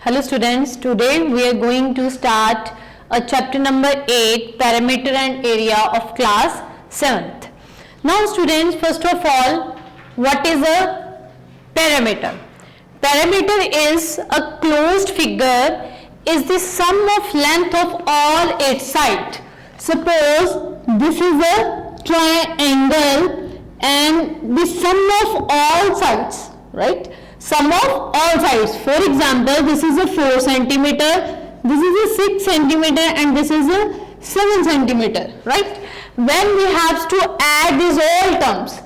Hello students, today we are going to start a chapter number 8, Perimeter and Area of class 7th. Now students, first of all, what is a perimeter? Perimeter is a closed figure, is the sum of length of all its sides. Suppose this is a triangle and the sum of all sides, right? Sum of all sides. For example, this is a 4 centimeter, this is a 6 centimeter and this is a 7 centimeter, right? When we have to add these all terms,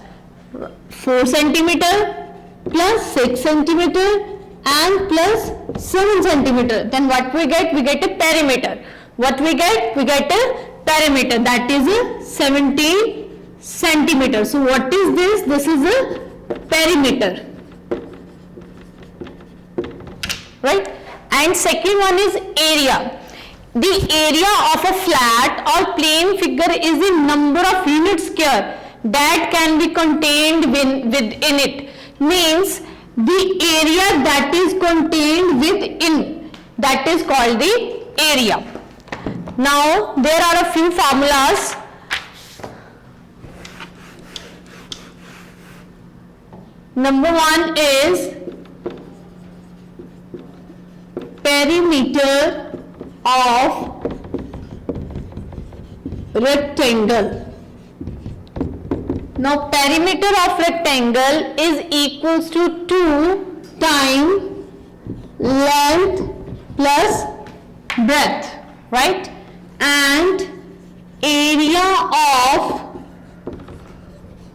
4 centimeter plus 6 centimeter and plus 7 centimeter, then what we get? We get a perimeter. What we get? We get a perimeter, that is a 17 centimeter. So what is this? This is a perimeter. Right? And second one is area. The area of a flat or plane figure is the number of units square that can be contained within it. Means the area that is contained within, that is called the area. Now there are a few formulas. Number one is perimeter of rectangle. Now perimeter of rectangle is equals to 2 times length plus breadth, right? And area of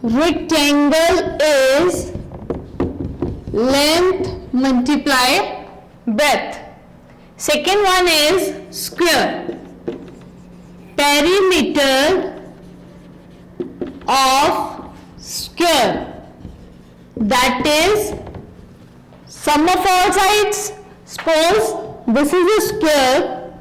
rectangle is length multiply breadth. Second one is square. Perimeter of square, that is sum of all sides. Suppose this is a square,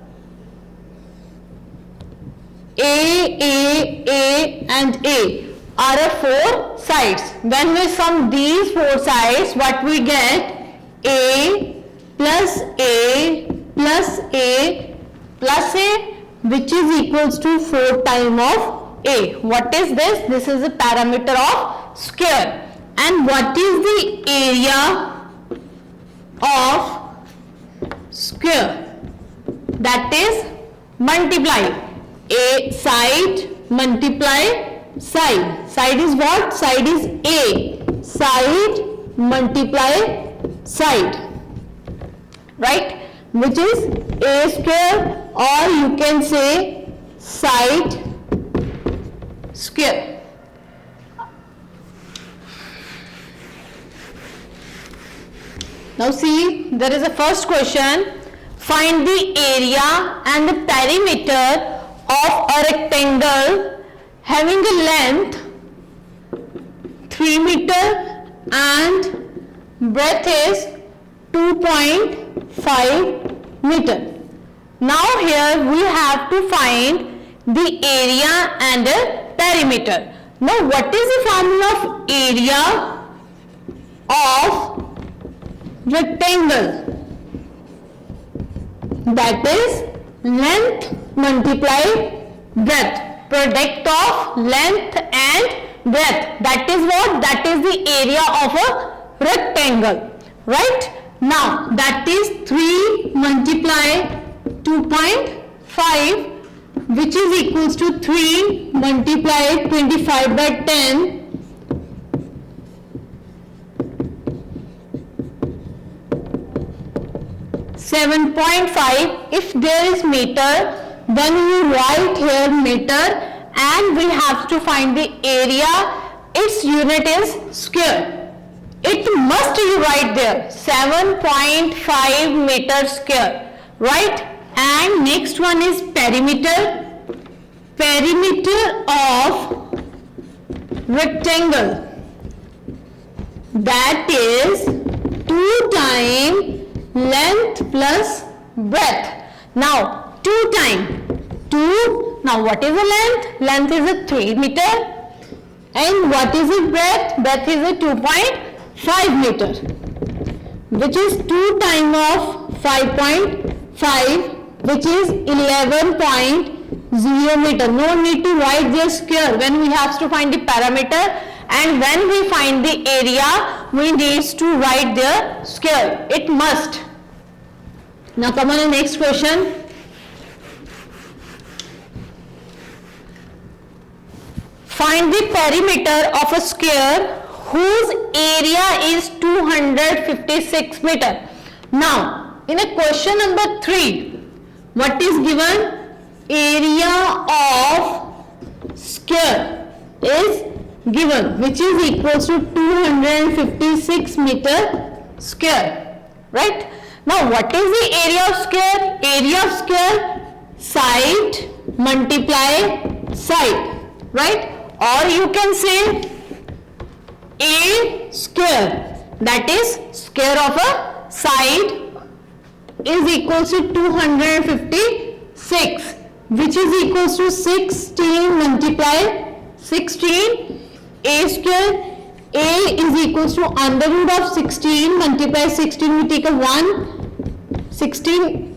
A and A are a 4 sides. When we sum these 4 sides, what we get? A plus A plus A plus A, which is equals to 4 times of A. What is this? This is a perimeter of square. And what is the area of square? That is multiply A side multiply side. Side is what? Side is A. Side multiply side, right? Which is A square, or you can say side square. Now see, there is a first question. Find the area and the perimeter of a rectangle having a length 3 meter and breadth is 2.5 meter. Now here we have to find the area and the perimeter. Now what is the formula of area of rectangle? That is length multiply breadth. Product of length and breadth. That is what? That is the area of a rectangle. Right? Now that is 3 multiply 2.5, which is equals to 3 multiply 25 by 10, (7.5). If there is meter, then we write here meter, and we have to find the area. Its unit is square. It must be right there, 7.5 meter square, right? And next one is perimeter. Perimeter of rectangle, that is 2 times length plus breadth. Now 2 times 2. Now what is the length? Length is a 3 meter. And what is the breadth? Breadth is a 2.5 meter, which is 2 times of 5.5, which is 11.0 meter. No need to write their square when we have to find the parameter, and when we find the area, we need to write their square. It must. Now come on the next question. Find the perimeter of a square whose area is 256 meter. Now, in a question number 3, what is given? Area of square is given, which is equal to 256 meter square, right? Now, what is the area of square? Area of square, side multiply side, right? Or you can say a square, that is square of a side, is equal to 256, which is equal to 16 multiply 16. A square, a is equal to under root of 16 multiply 16, we take a 1, 16,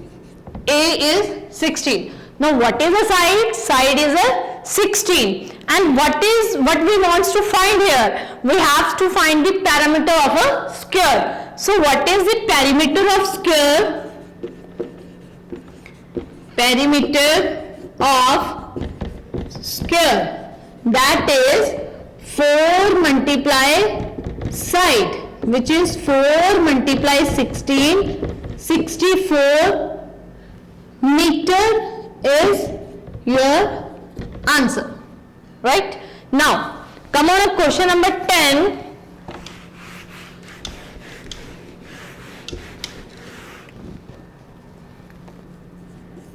a is 16. Now what is a side? Side is a 16. And what we want to find here? We have to find the perimeter of a square. So what is the perimeter of square? Perimeter of square, that is 4 multiply side, which is 4 multiply 16, 64 meter is your answer, right? Now come on to question number 10.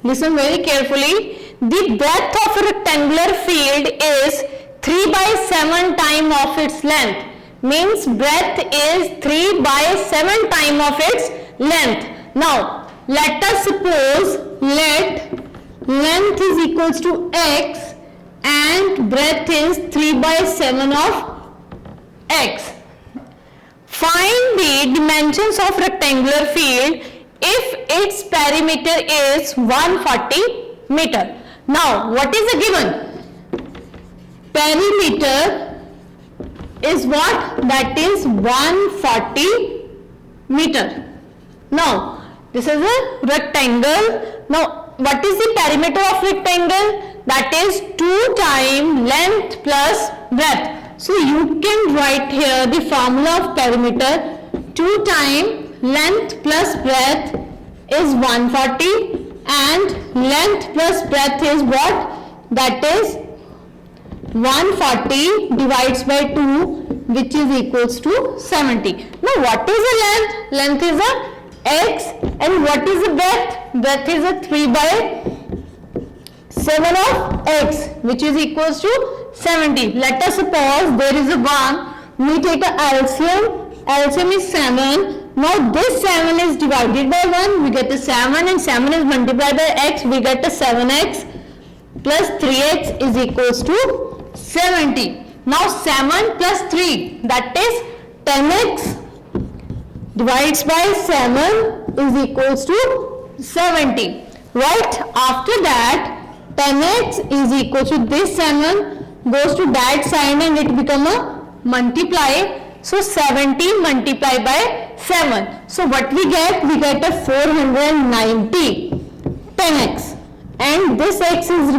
Listen very carefully. The breadth of a rectangular field is 3 by 7 time of its length. Means breadth is 3 by 7 time of its length. Now let us suppose let length is equals to x and breadth is 3 by 7 of x. Find the dimensions of rectangular field if its perimeter is 140 meter. Now what is the given? Perimeter is what? That is 140 meter. Now this is a rectangle. Now what is the perimeter of rectangle? That is 2 times length plus breadth. So you can write here the formula of perimeter. 2 times length plus breadth is 140 and length plus breadth is what? That is 140 divides by 2, which is equals to 70. Now what is the length? Length is a x, and what is the breadth? Breadth is a 3 by 7 of x, which is equals to 70. Let us suppose there is a 1. We take a LCM. LCM is 7. Now this 7 is divided by 1. We get a 7, and 7 is multiplied by x. We get a 7x plus 3x is equals to 70. Now 7 plus 3, that is 10x divides by 7 is equals to 70. Right? After that, 10x is equal to this 7 goes to that side and it become a multiply. So 70 multiplied by 7. So what we get? We get a 490 10x, and this x is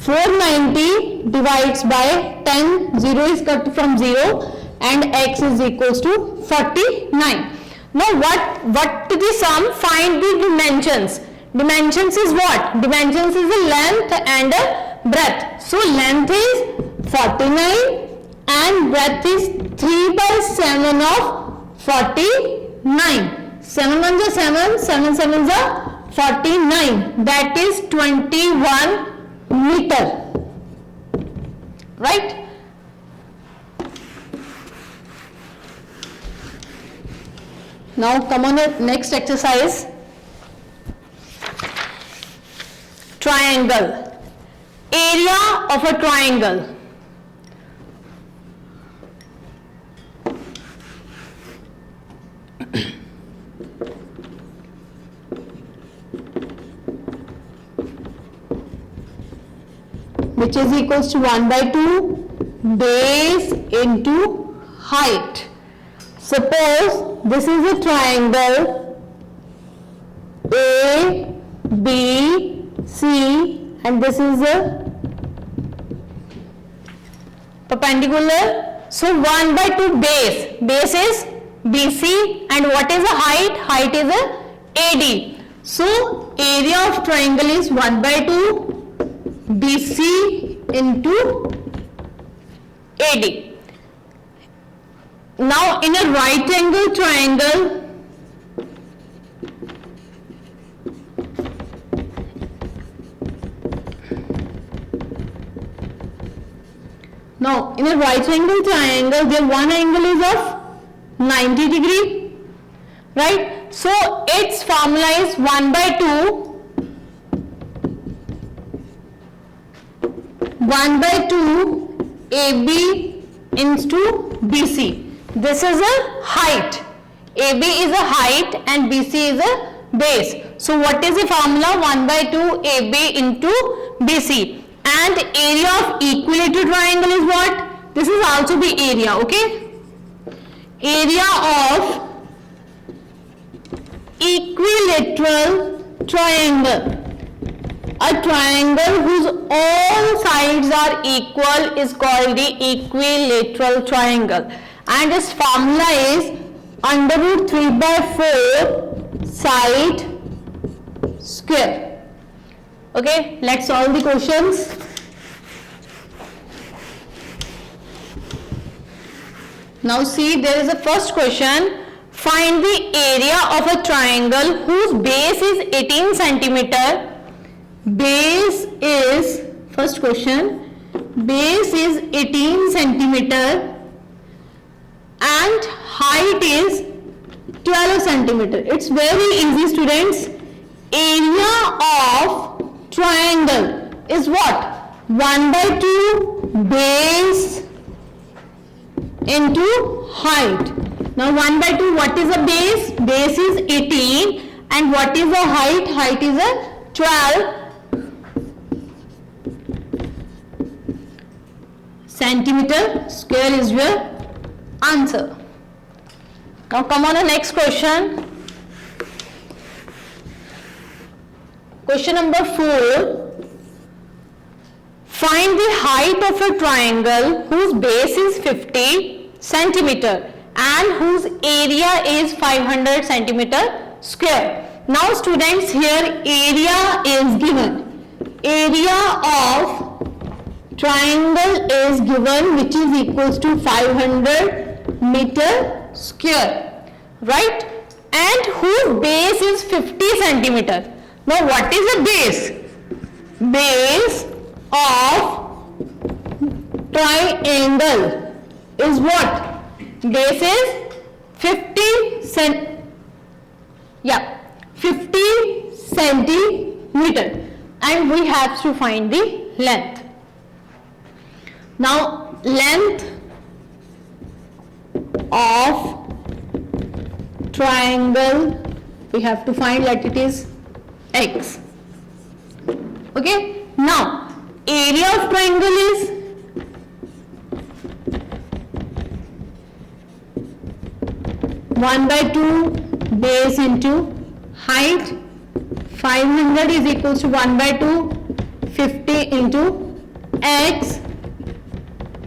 490 divides by 10, 0 is cut from 0, and x is equals to 49. Now what to the sum? Find the dimensions. Dimensions is what? Dimensions is a length and a breadth. So length is 49 and breadth is 3 by 7 of 49. 7 1 is 7, 7 7 is 49. That is 21 meter. Right? Now come on the next exercise. Triangle. Area of a triangle. which is equals to 1 by 2 base into height. Suppose this is a triangle A, B, C, and this is a perpendicular. So 1 by 2 base. Base is BC, and what is the height? Height is a AD. So area of triangle is 1 by 2 BC into AD. Now in a right angle triangle, their one angle is of 90 degree, right? So its formula is 1 by 2 AB into BC. This is a height. AB is a height and BC is a base. So what is the formula? 1 by 2 AB into BC. And area of equilateral triangle is what? This is also the area, okay? Area of equilateral triangle. A triangle whose all sides are equal is called the equilateral triangle. And its formula is under root 3 by 4 side square. Okay, let's solve the questions. Now see, there is a first question. Find the area of a triangle whose base is 18 centimeter. Base is, first question, base is 18 centimeter and height is 12 centimeter. It's very easy, students. Area of triangle is what? 1 by 2 base into height. Now 1 by 2, what is a base? Base is 18 and what is a height? Height is a 12 centimeter square is your answer. Now come on the next question. Question number 4. Find the height of a triangle whose base is 50 centimeter and whose area is 500 centimeter square. Now students, here area is given. Area of triangle is given, which is equals to 500 meter square, right? And whose base is 50 centimeter. Now what is a base? Base of triangle is what? Base is 50 centimeter, and we have to find the length. Now length of triangle we have to find, that it is x. Okay, now area of triangle is (1 by 2) base into height. 500 is equals to 1 by 2, 50 into x.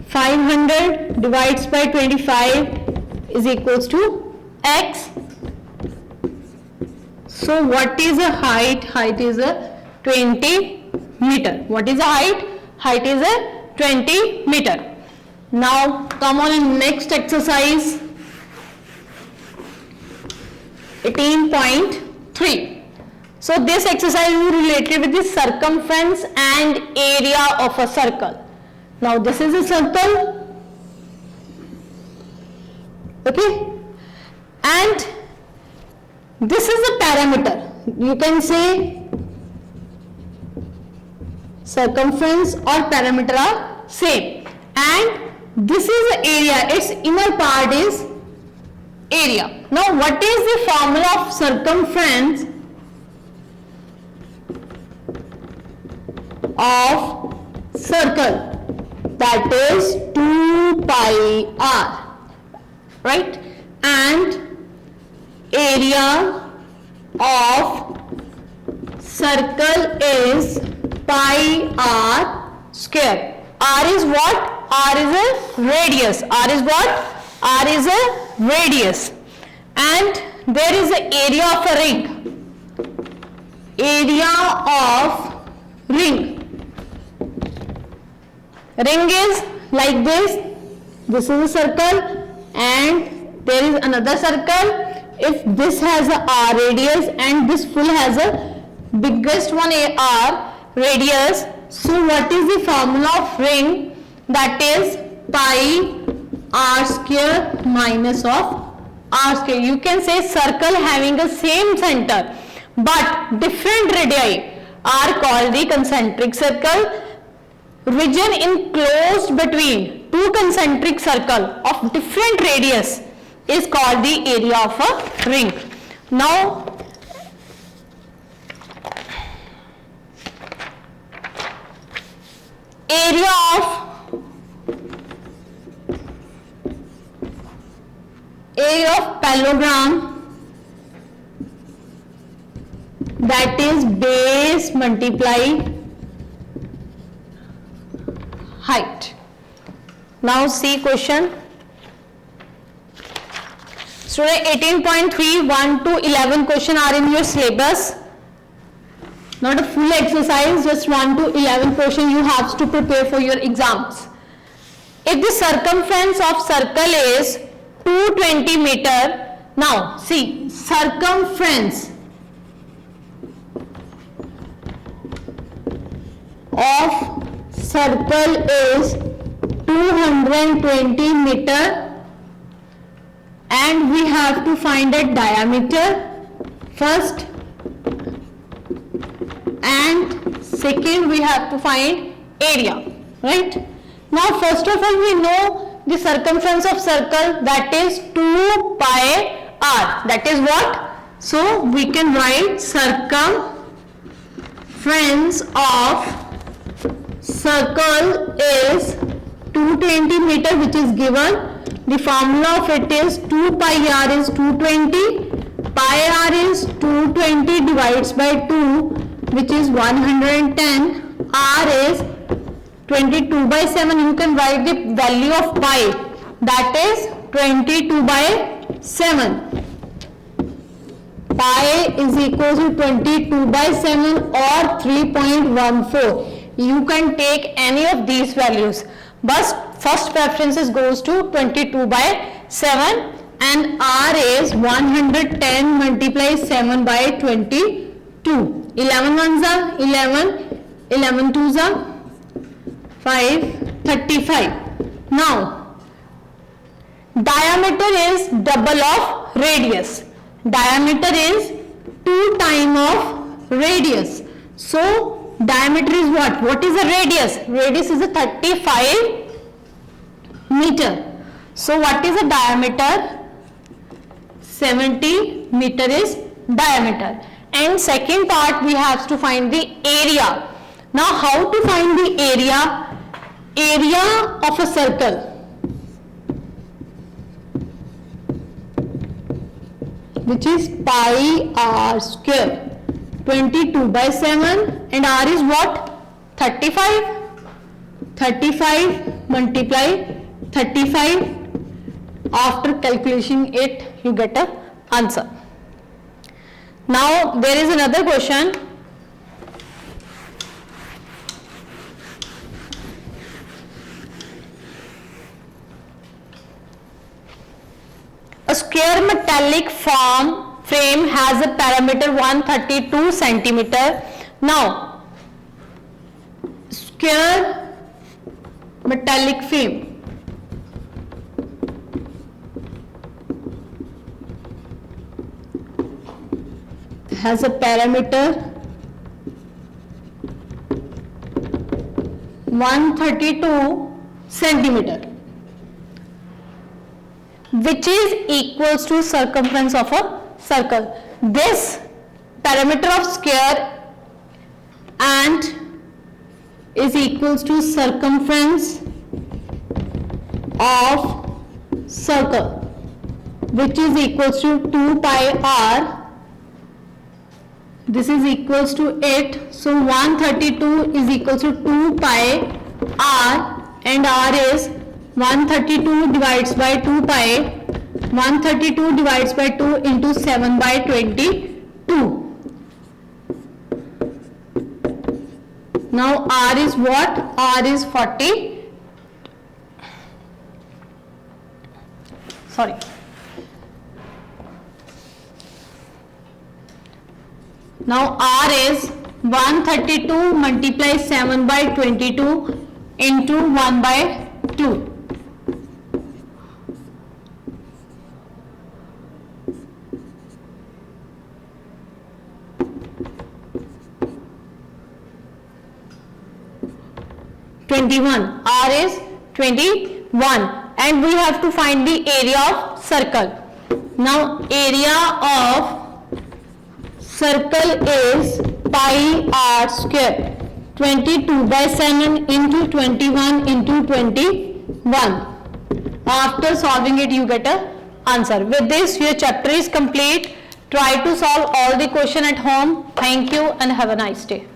500 divides by 25 is equals to x. So what is a height? Height is a 20 meter. What is a height? Height is a 20 meter. Now come on in next exercise. 18.3. So this exercise is related with the circumference and area of a circle. Now this is a circle, okay, and this is a parameter. You can say circumference or parameter are same, and this is the area. Its inner part is area. Now what is the formula of circumference of circle, that is 2 pi r, right? And area of circle is pi r square. R is what? R is a radius. R is what? R is a radius. And there is an area of a ring. Area of ring. Ring is like this. This is a circle and there is another circle. If this has a r radius and this full has a biggest one r radius, so what is the formula of ring? That is pi r square minus of r square. You can say circle having the same center but different radii are called the concentric circle. Region enclosed between two concentric circle of different radius is called the area of a ring. Now area of parallelogram, that is base multiply height. Now see question. Student 18.3 1 to 11 question are in your syllabus. Not a full exercise, just 1 to 11 question you have to prepare for your exams. If the circumference of circle is 220 meter, now see circumference of circle is 220 meter and we have to find a diameter first and second we have to find area, right? Now first of all we know the circumference of circle, that is 2 pi r, that is what? So we can write circumference of circle is 220 meter, which is given. The formula of it is 2 pi r is 220, pi r is 220 divides by 2, which is 110, r is 22 by 7. You can write the value of pi, that is 22 by 7. Pi is equal to 22 by 7 or 3.14. You can take any of these values, but first preferences goes to 22 by 7 and r is 110 multiply 7 by 22. 11 ones are 11, 11 twos are 5, 35. Now diameter is double of radius. Diameter is 2 times of radius. So diameter is what? What is the radius? Radius is a 35 meter. So what is the diameter? 70 meter is diameter. And second part we have to find the area. Now how to find the area? Area of a circle, which is pi r square, 22 by 7 and r is what? 35. 35 multiply 35. After calculation it, you get a answer. Now there is another question. A square metallic frame has a parameter 132 centimeter. Now, square metallic frame has a parameter 132 centimeter, which is equals to circumference of a circle. This parameter of square and is equals to circumference of circle, which is equals to 2 pi r. This is equals to 8. So 132 is equals to 2 pi r, and r is 132 divides by 2 pi. 132 divides by 2 into 7 by 22. Now r is what? R is 40. Sorry. Now r is 132 multiply 7 by 22 into 1 by 2. R is 21, and we have to find the area of circle. Now area of circle is pi r square. 22 by 7 into 21 into 21. After solving it, you get a answer. With this, your chapter is complete. Try to solve all the question at home. Thank you and have a nice day.